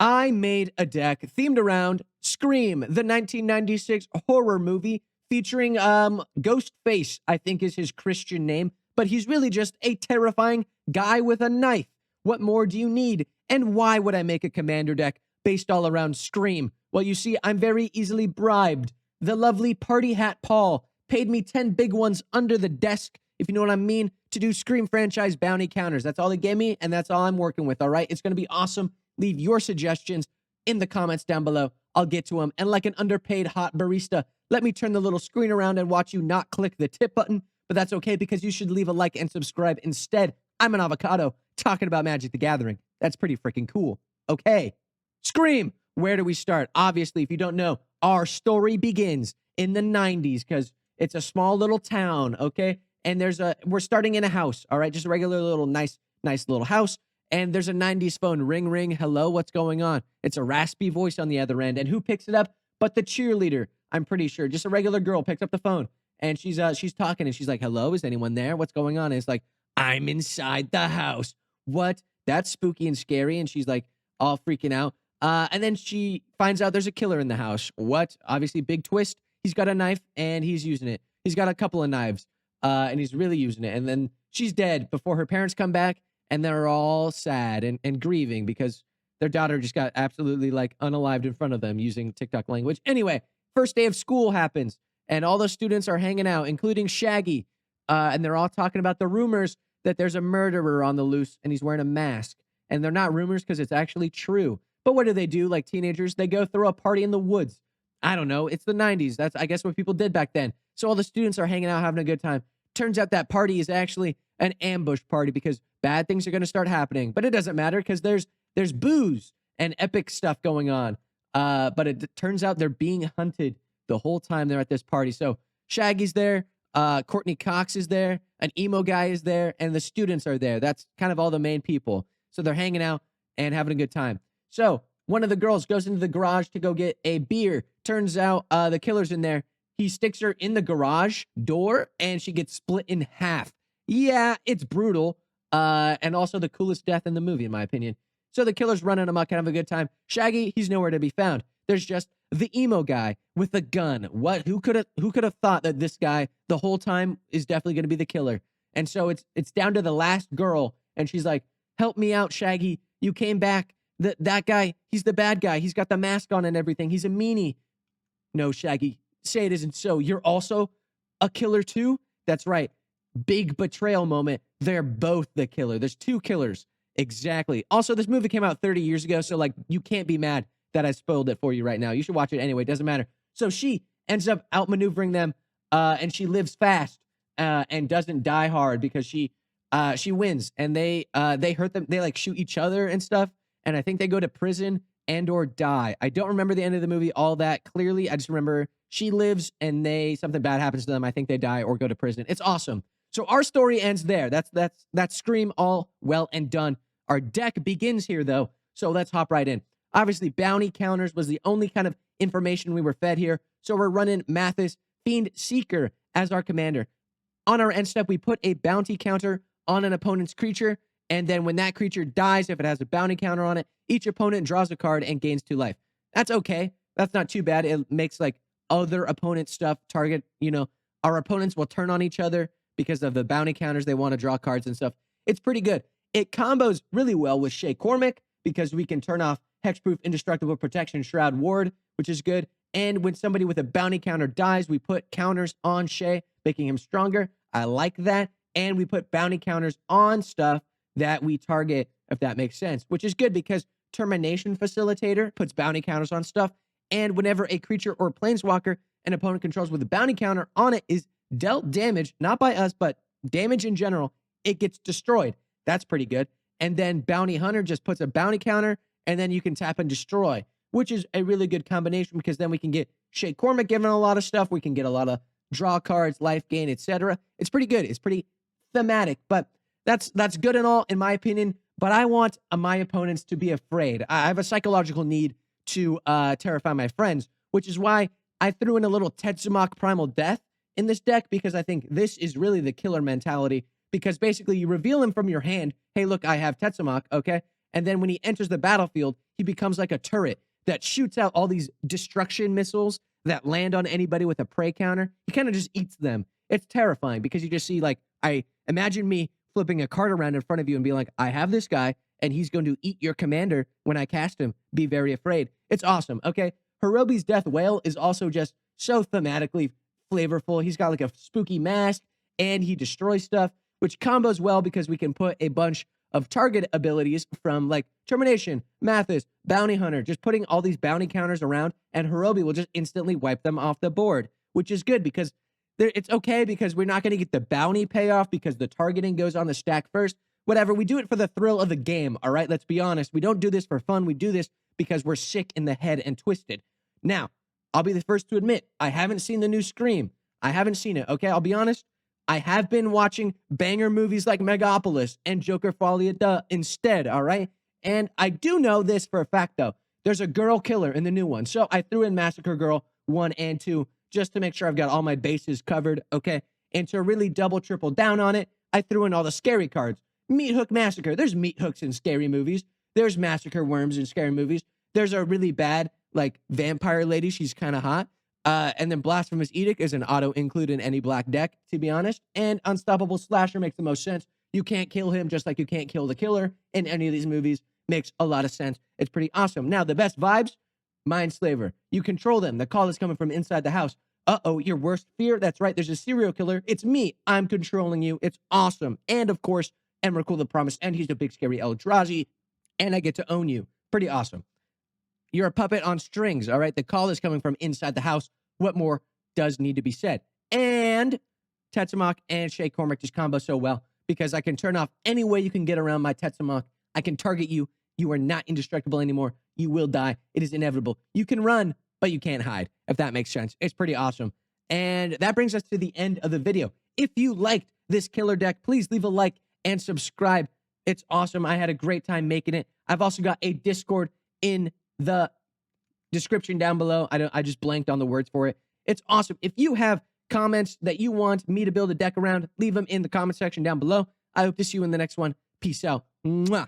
I made a deck themed around Scream, the 1996 horror movie featuring Ghostface, I think is his Christian name, but he's really just a terrifying guy with a knife. What more do you need? And why would I make a commander deck based all around Scream? Well, you see, I'm very easily bribed. The lovely Party Hat Paul paid me 10 big ones under the desk, if you know what I mean, to do Scream franchise bounty counters. That's all they gave me, and that's all I'm working with, all right? It's going to be awesome. Leave your suggestions in the comments down below. I'll get to them. And like an underpaid hot barista, let me turn the little screen around and watch you not click the tip button, but that's okay because you should leave a like and subscribe instead. I'm an avocado talking about Magic the Gathering. That's pretty freaking cool. Okay, Scream. Where do we start? Obviously, if you don't know, our story begins in the 90s because it's a small little town, okay? And we're starting in a house, all right? Just a regular little nice little house. And there's a 90s phone. Ring, ring. Hello, what's going on? It's a raspy voice on the other end. And who picks it up but the cheerleader? I'm pretty sure. Just a regular girl picks up the phone. And she's talking and she's like, hello, is anyone there? What's going on? And it's like, I'm inside the house. What? That's spooky and scary. And she's like all freaking out. And then she finds out there's a killer in the house. What? Obviously, big twist. He's got a knife and he's using it. He's got a couple of knives and he's really using it. And then she's dead before her parents come back. And they're all sad and grieving because their daughter just got absolutely like unalived in front of them using TikTok language. Anyway, first day of school happens and all the students are hanging out, including Shaggy. And they're all talking about the rumors that there's a murderer on the loose and he's wearing a mask. And they're not rumors because it's actually true. But what do? Like teenagers, they go throw a party in the woods. I don't know. It's the 90s. That's, I guess, what people did back then. So all the students are hanging out, having a good time. Turns out that party is actually an ambush party because bad things are going to start happening. But it doesn't matter because there's booze and epic stuff going on. But it turns out they're being hunted the whole time they're at this party. So Shaggy's there. Courtney Cox is there. An emo guy is there. And the students are there. That's kind of all the main people. So they're hanging out and having a good time. So one of the girls goes into the garage to go get a beer. Turns out the killer's in there. He sticks her in the garage door and she gets split in half. Yeah, it's brutal. And also the coolest death in the movie, in my opinion. So the killer's running amok and having a good time. Shaggy, he's nowhere to be found. There's just the emo guy with a gun. What? Who could have thought that this guy the whole time is definitely going to be the killer? And so it's down to the last girl, and she's like, "Help me out, Shaggy. You came back. That guy, he's the bad guy. He's got the mask on and everything. He's a meanie." "No, Shaggy, say it isn't so. You're also a killer too?" "That's right." Big betrayal moment. They're both the killer. There's two killers. Exactly. Also, this movie came out 30 years ago, so like you can't be mad that I spoiled it for you right now. You should watch it anyway. It doesn't matter. So she ends up outmaneuvering them, and she lives fast and doesn't die hard because she wins. And they hurt them. They like shoot each other and stuff. And I think they go to prison and or die. I don't remember the end of the movie all that clearly. I just remember she lives and something bad happens to them. I think they die or go to prison. It's awesome. So our story ends there. That's Scream all well and done. Our deck begins here though. So let's hop right in. Obviously, bounty counters was the only kind of information we were fed here. So we're running Mathas, Fiend, Seeker as our commander. On our end step, we put a bounty counter on an opponent's creature. And then when that creature dies, if it has a bounty counter on it, each opponent draws a card and gains 2 life. That's okay. That's not too bad. It makes like other opponent stuff target, our opponents will turn on each other because of the bounty counters. They want to draw cards and stuff. It's pretty good. It combos really well with Shay Cormac because we can turn off Hexproof, Indestructible Protection, Shroud Ward, which is good. And when somebody with a bounty counter dies, we put counters on Shay, making him stronger. I like that. And we put bounty counters on stuff that we target, if that makes sense, which is good because Termination Facilitator puts bounty counters on stuff. And whenever a creature or planeswalker an opponent controls with a bounty counter on it is dealt damage, not by us, but damage in general, it gets destroyed. That's pretty good. And then Bounty Hunter just puts a bounty counter, and then you can tap and destroy, which is a really good combination because then we can get Shay Cormac given a lot of stuff. We can get a lot of draw cards, life gain, etc. It's pretty good. It's pretty thematic, but that's good and all, in my opinion. But I want my opponents to be afraid. I have a psychological need to terrify my friends, which is why I threw in a little Tetzimoc Primal Death in this deck because I think this is really the killer mentality because basically you reveal him from your hand. Hey, look, I have Tetzimoc, okay? And then when he enters the battlefield, he becomes like a turret that shoots out all these destruction missiles that land on anybody with a prey counter. He kind of just eats them. It's terrifying because you just see, like, I imagine me flipping a card around in front of you and being like, I have this guy and he's going to eat your commander when I cast him. Be very afraid. It's awesome. Okay. Horobi's Death Wail is also just so thematically flavorful. He's got like a spooky mask and he destroys stuff, which combos well because we can put a bunch of target abilities from like Termination, Mathas, Bounty Hunter, just putting all these bounty counters around, and Horobi will just instantly wipe them off the board, which is good because it's okay because we're not going to get the bounty payoff because the targeting goes on the stack first. Whatever, we do it for the thrill of the game, all right? Let's be honest. We don't do this for fun. We do this because we're sick in the head and twisted. Now, I'll be the first to admit, I haven't seen the new Scream. I haven't seen it, okay? I'll be honest. I have been watching banger movies like Megapolis and Joker Folie instead, all right? And I do know this for a fact, though. There's a girl killer in the new one. So I threw in Massacre Girl 1 and 2 just to make sure I've got all my bases covered, okay? And to really double, triple down on it, I threw in all the scary cards. Meat Hook Massacre. There's meat hooks in scary movies. There's Massacre Wurms in scary movies. There's a really bad, like, vampire lady. She's kind of hot. And then Blasphemous Edict is an auto-include in any black deck, to be honest. And Unstoppable Slasher makes the most sense. You can't kill him just like you can't kill the killer in any of these movies. Makes a lot of sense. It's pretty awesome. Now, the best vibes, Mindslaver. You control them. The call is coming from inside the house. Uh-oh, your worst fear? That's right, there's a serial killer. It's me. I'm controlling you. It's awesome. And, of course, Emrakul the Promised End. He's a big, scary Eldrazi. And I get to own you. Pretty awesome. You're a puppet on strings, all right? The call is coming from inside the house. What more does need to be said? And Tetzimoc and Shay Cormac just combo so well because I can turn off any way you can get around my Tetzimoc. I can target you. You are not indestructible anymore. You will die. It is inevitable. You can run, but you can't hide, if that makes sense. It's pretty awesome. And that brings us to the end of the video. If you liked this killer deck, please leave a like and subscribe. It's awesome. I had a great time making it. I've also got a Discord in the description down below. I just blanked on the words for it. It's awesome. If you have comments that you want me to build a deck around, leave them in the comment section down below. I hope to see you in the next one. Peace out. Mwah.